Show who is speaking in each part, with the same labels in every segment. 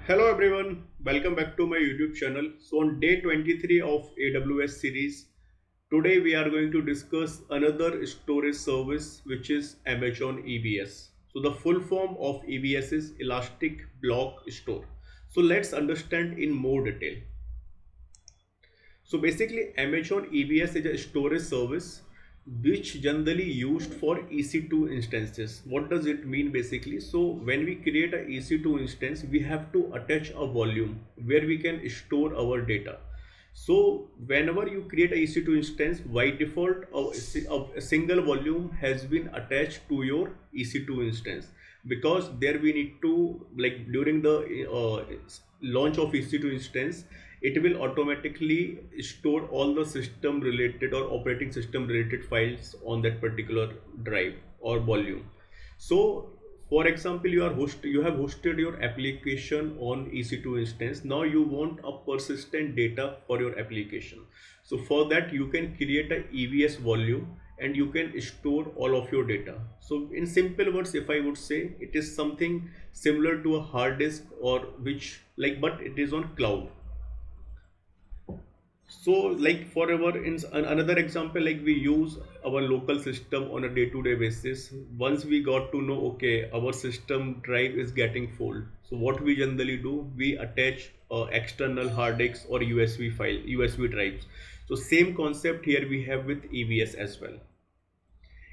Speaker 1: Hello everyone, welcome back to my YouTube channel. So on day 23 of AWS series, today we are going to discuss another storage service which is Amazon EBS. So the full form of EBS is Elastic Block Store. So let's understand in more detail. So basically Amazon EBS is a storage service which generally used for EC2 instances. What does it mean basically? So when we create a EC2 instance, we have to attach a volume where we can store our data. So whenever you create a EC2 instance, by default a single volume has been attached to your EC2 instance, because there we need to, like, during the launch of EC2 instance, it will automatically store all the system related or operating system related files on that particular drive or volume. So for example, you have hosted your application on EC2 instance. Now you want a persistent data for your application. So for that you can create a EBS volume and you can store all of your data. So in simple words, if I would say, it is something similar to a hard disk, or which, like, but it is on cloud. So like for our another example, like we use our local system on a day-to-day basis. Once we got to know, okay, our system drive is getting full, so what we generally do, we attach external hard disks or USB drives. So same concept here we have with EBS as well.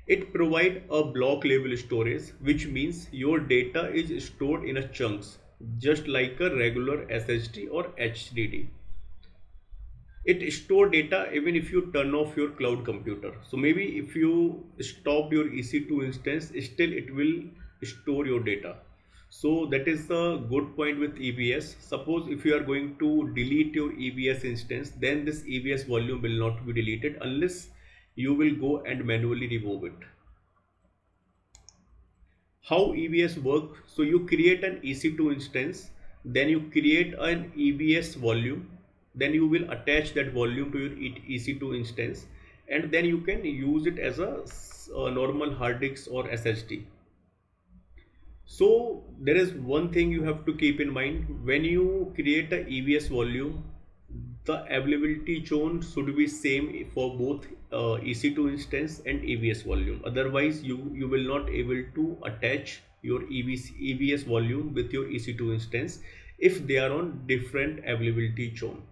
Speaker 1: It provides a block level storage, which means your data is stored in a chunks, just like a regular SSD or HDD. It store data even if you turn off your cloud computer. So maybe if you stop your EC2 instance, still it will store your data. So that is the good point with EBS. Suppose if you are going to delete your EBS instance, then this EBS volume will not be deleted unless you will go and manually remove it. How EBS work? So you create an EC2 instance, then you create an EBS volume, then you will attach that volume to your EC2 instance, and then you can use it as a normal hard disk or SSD. So there is one thing you have to keep in mind: when you create a EBS volume, the availability zone should be same for both EC2 instance and EBS volume. Otherwise you will not able to attach your EBS volume with your EC2 instance if they are on different availability zone.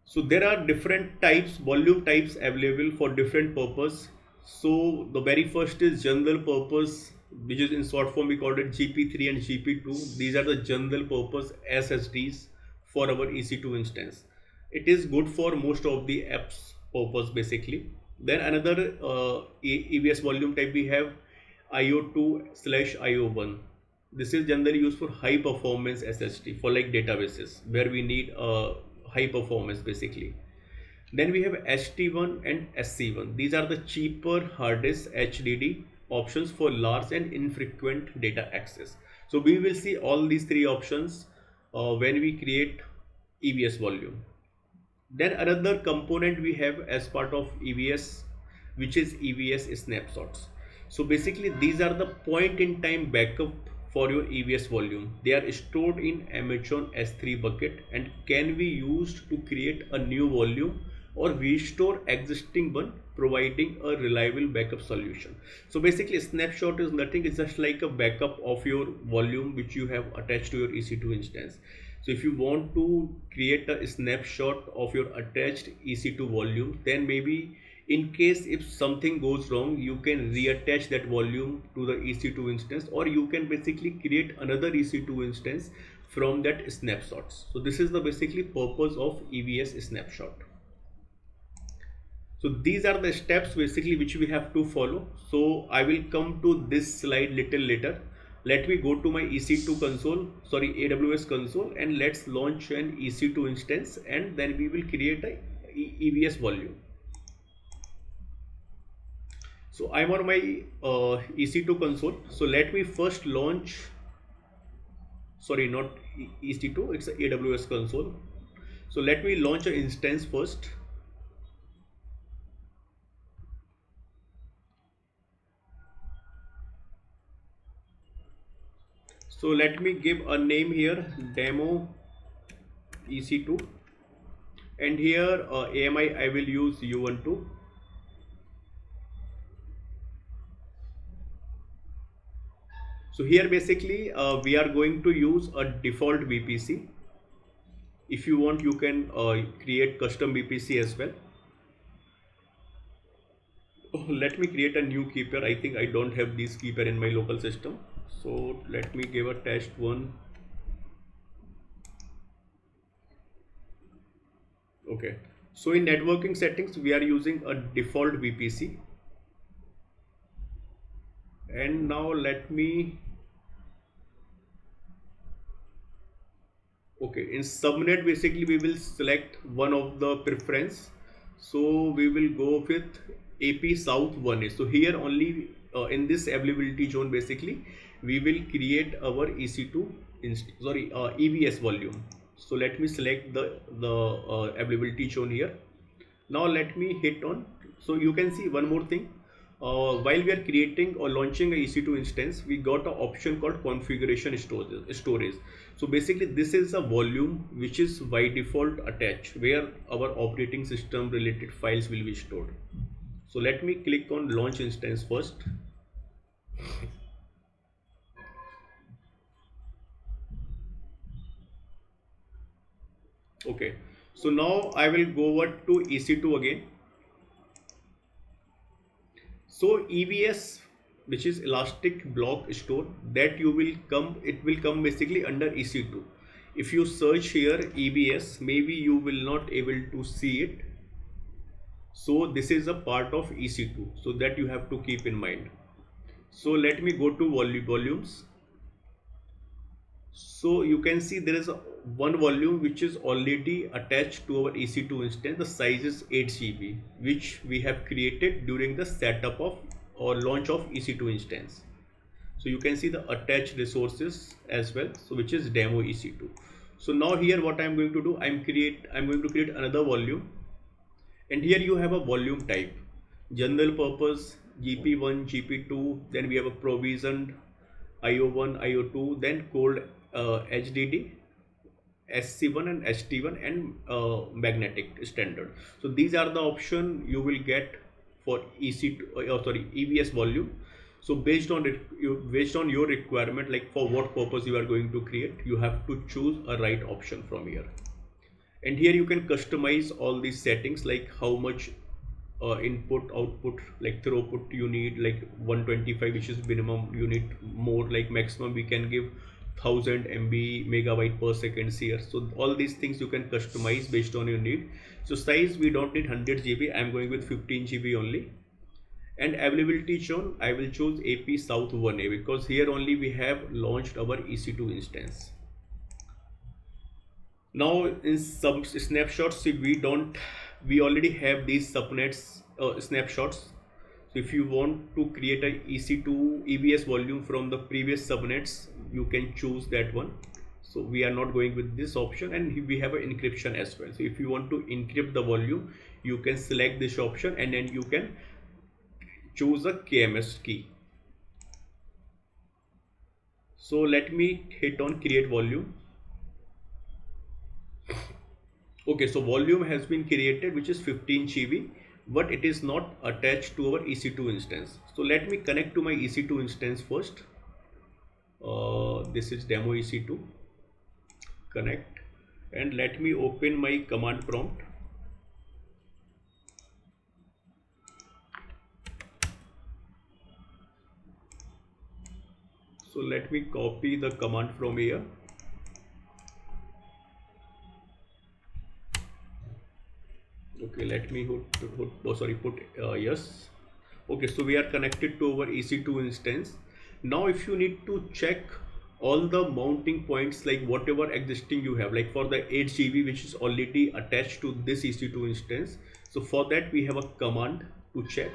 Speaker 1: So there are different types, volume types available for different purpose. So the very first is general purpose, which is in short form we call it GP3 and GP2. These are the general purpose SSDs for our EC2 instance. It is good for most of the apps purpose basically. Then another EBS volume type we have IO2/IO1. This is generally used for high performance SSD for like databases where we need high performance basically. Then we have ST1 and SC1. These are the cheaper hard disk HDD options for large and infrequent data access. So we will see all these three options when we create EBS volume. Then another component we have as part of EBS, which is EBS snapshots. So basically these are the point in time backup for your EBS volume. They are stored in Amazon S3 bucket and can be used to create a new volume or restore existing one, providing a reliable backup solution. So basically snapshot is nothing, it's just like a backup of your volume which you have attached to your EC2 instance. So if you want to create a snapshot of your attached EC2 volume, then maybe in case if something goes wrong, you can reattach that volume to the EC2 instance, or you can basically create another EC2 instance from that snapshots. So this is the basically purpose of EBS snapshot. So these are the steps basically which we have to follow. So I will come to this slide little later. Let me go to my EC2 console, sorry, AWS console, and let's launch an EC2 instance, and then we will create a EBS volume. So I'm on my EC2 console. So let me first launch, sorry, not EC2, it's a AWS console. So let me launch an instance first. So let me give a name here, demo EC2, and here AMI I will use U12. So here basically we are going to use a default VPC. If you want, you can create custom VPC as well. Oh, let me create a new keeper. I think I don't have this keeper in my local system. So let me give a test one. Okay. So in networking settings, we are using a default VPC. And now let me, okay, in subnet basically we will select one of the preference. So we will go with AP South 1A. So here only in this availability zone basically we will create our EC2 EBS volume. So let me select the availability zone here. Now let me hit on. So you can see one more thing. While we are creating or launching a EC2 instance, we got an option called configuration storage. So basically this is a volume which is by default attached, where our operating system related files will be stored. So let me click on launch instance first. Okay, so now I will go over to EC2 again. So EBS, which is elastic block store, that it will come basically under EC2. If you search here EBS, maybe you will not able to see it. So this is a part of EC2, so that you have to keep in mind. So let me go to volumes. So you can see there is one volume which is already attached to our EC2 instance. The size is 8 GB, which we have created during the setup of or launch of EC2 instance. So you can see the attached resources as well, so which is demo EC2. So now here what I am going to do, I'm going to create another volume, and here you have a volume type, general purpose, GP1, GP2, then we have a provisioned IO1, IO2, then called HDD, SC1 and ST1, and magnetic standard. So these are the option you will get for EBS volume. So based on your requirement, like for what purpose you are going to create, you have to choose a right option from here. And here you can customize all these settings, like how much input output, like throughput you need, like 125, which is minimum, you need more, like maximum we can give 1000 MB megabyte per second here. So all these things you can customize based on your need. So size, we don't need 100 GB, I'm going with 15 GB only. And availability shown, I will choose AP South 1A, because here only we have launched our EC2 instance. Now in some snapshots, we already have these subnets snapshots. So if you want to create a EC2 EBS volume from the previous subnets, you can choose that one. So we are not going with this option, and we have an encryption as well. So if you want to encrypt the volume, you can select this option, and then you can choose a KMS key. So let me hit on create volume. Okay, so volume has been created, which is 15 GB, but it is not attached to our EC2 instance. So let me connect to my EC2 instance first. This is demo EC2. Connect, and let me open my command prompt. So let me copy the command from here. Okay, let me put yes. Okay, so we are connected to our EC2 instance. Now if you need to check all the mounting points, like whatever existing you have, like for the 8 GB which is already attached to this EC2 instance, so for that we have a command to check,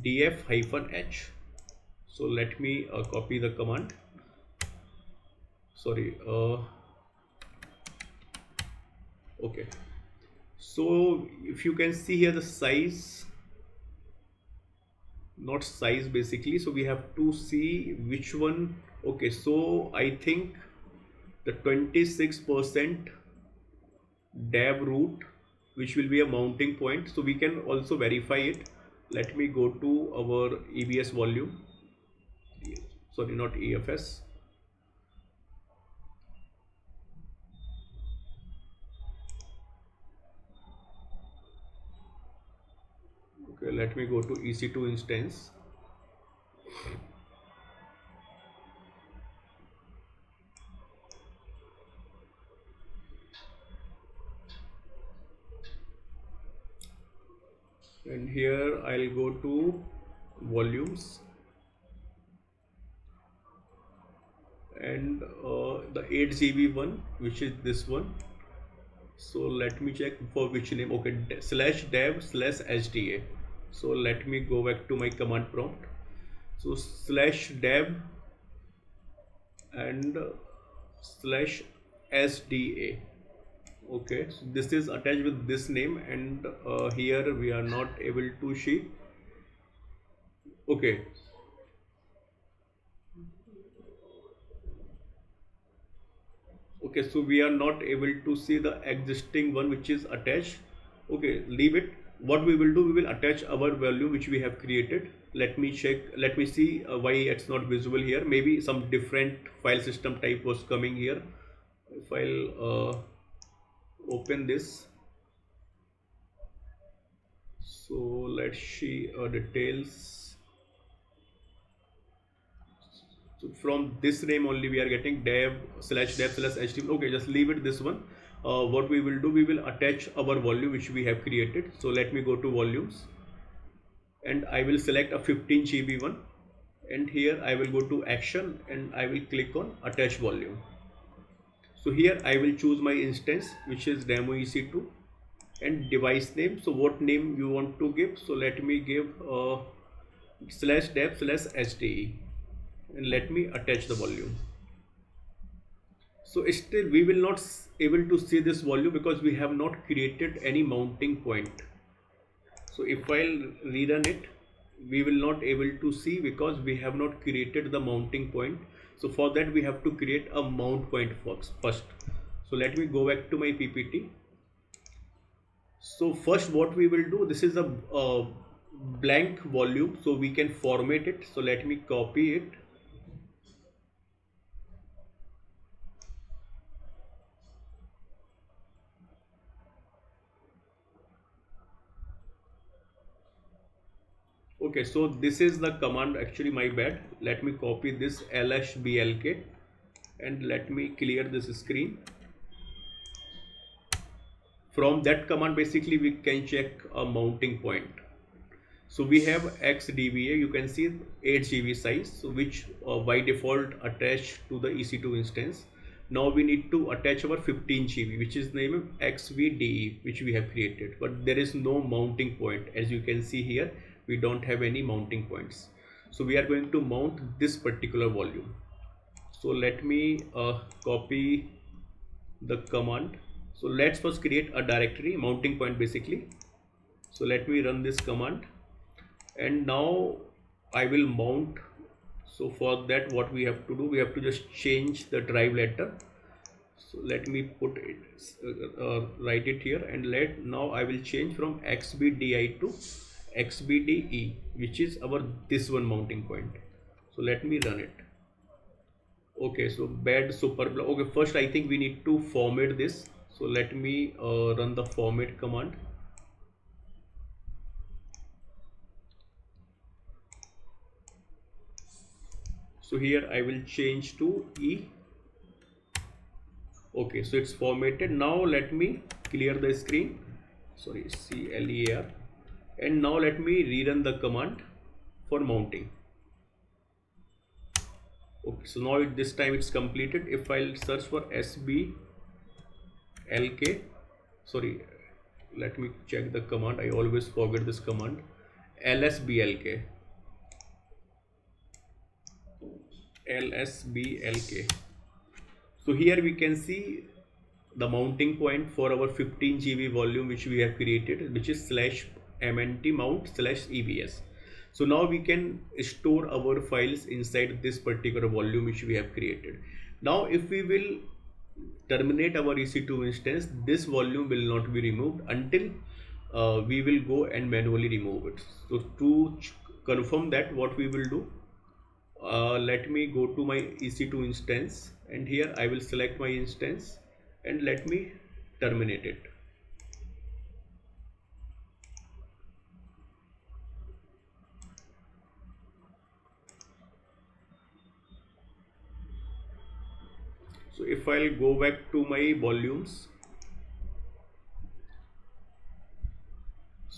Speaker 1: df-h. So let me copy the command. Okay, so if you can see here the size, not size basically, so we have to see which one. Okay, so I think the 26% dev root, which will be a mounting point, so we can also verify it. Let me go to our EBS volume, sorry, not EFS. Okay, let me go to EC2 instance. And here I'll go to volumes, and the 8 GB one, which is this one. So let me check for which name. Okay, slash dev slash SDA. So let me go back to my command prompt. So slash dev and slash SDA. Okay, so this is attached with this name, and here we are not able to see. Okay, okay, so we are not able to see the existing one which is attached. Okay, leave it. What we will do, we will attach our value which we have created. Let me check, let me see why it's not visible here. Maybe some different file system type was coming here. If I'll open this, so let's see details. So from this name only we are getting dev slash HTML. Okay, just leave it this one. What we will do, we will attach our volume which we have created. So let me go to volumes, and I will select a 15 GB one, and here I will go to action, and I will click on attach volume. So here I will choose my instance, which is demo EC2, and device name. So what name you want to give? So let me give slash dev slash HDE, and let me attach the volume. So still we will not able to see this volume because we have not created any mounting point. So if I'll rerun it, we will not able to see because we have not created the mounting point. So for that we have to create a mount point first. So let me go back to my PPT. So first what we will do, this is a blank volume, so we can format it. So let me copy it. Okay, so this is the command, actually my bad. Let me copy this lsblk, and let me clear this screen. From that command basically we can check a mounting point. So we have XDBA, you can see 8 GB size, so which by default attached to the EC2 instance. Now we need to attach our 15 GB, which is named XVDE, which we have created, but there is no mounting point. As you can see here, we don't have any mounting points. So we are going to mount this particular volume. So let me copy the command. So let's first create a directory, mounting point basically. So let me run this command, and now I will mount. So for that what we have to do, we have to just change the drive letter. So let me put it, write it here, and now I will change from XBDI to XBDE, which is our this one mounting point. So let me run it. Okay, so bed super block. Okay, first I think we need to format this. So let me run the format command. So here I will change to E. Okay, so it's formatted. Now let me clear the screen. Sorry, CLER. And now let me rerun the command for mounting. Okay, so now this time it's completed. If I'll search for SBLK, sorry, let me check the command. I always forget this command. LSBLK. LSBLK. So here we can see the mounting point for our 15 GB volume which we have created, which is slash mnt mount slash EBS. So now we can store our files inside this particular volume which we have created. Now if we will terminate our EC2 instance, this volume will not be removed until we will go and manually remove it. So to confirm that, what we will do, let me go to my EC2 instance, and here I will select my instance and let me terminate it. So if I'll go back to my volumes,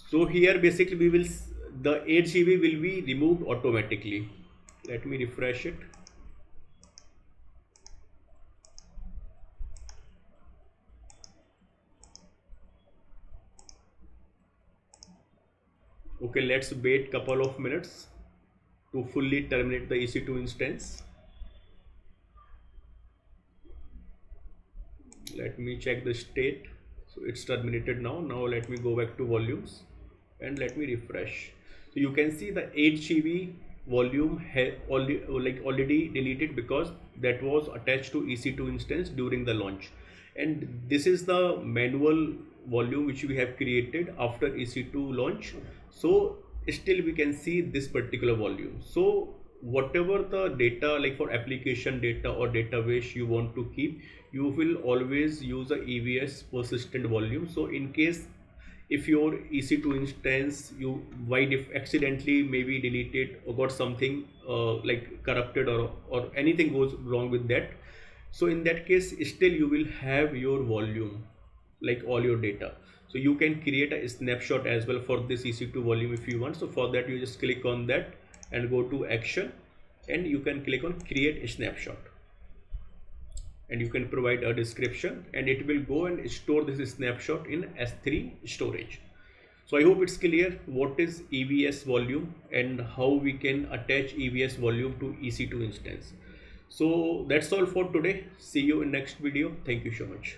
Speaker 1: so here basically we will, the 8 GB will be removed automatically. Let me refresh it. Okay, let's wait couple of minutes to fully terminate the EC2 instance. Let me check the state. So it's terminated now. Now let me go back to volumes and let me refresh. So you can see the 8 GB volume already deleted because that was attached to EC2 instance during the launch, and this is the manual volume which we have created after EC2 launch. So still we can see this particular volume. So whatever the data, like for application data or database you want to keep, you will always use a EBS persistent volume. So in case if your EC2 instance you if accidentally maybe deleted or got something like corrupted or anything goes wrong with that, so in that case still you will have your volume, like all your data. So you can create a snapshot as well for this EC2 volume if you want. So for that you just click on that and go to action, and you can click on create a snapshot, and you can provide a description, and it will go and store this snapshot in S3 storage. So I hope it's clear what is EBS volume and how we can attach EBS volume to EC2 instance. So that's all for today. See you in next video. Thank you so much.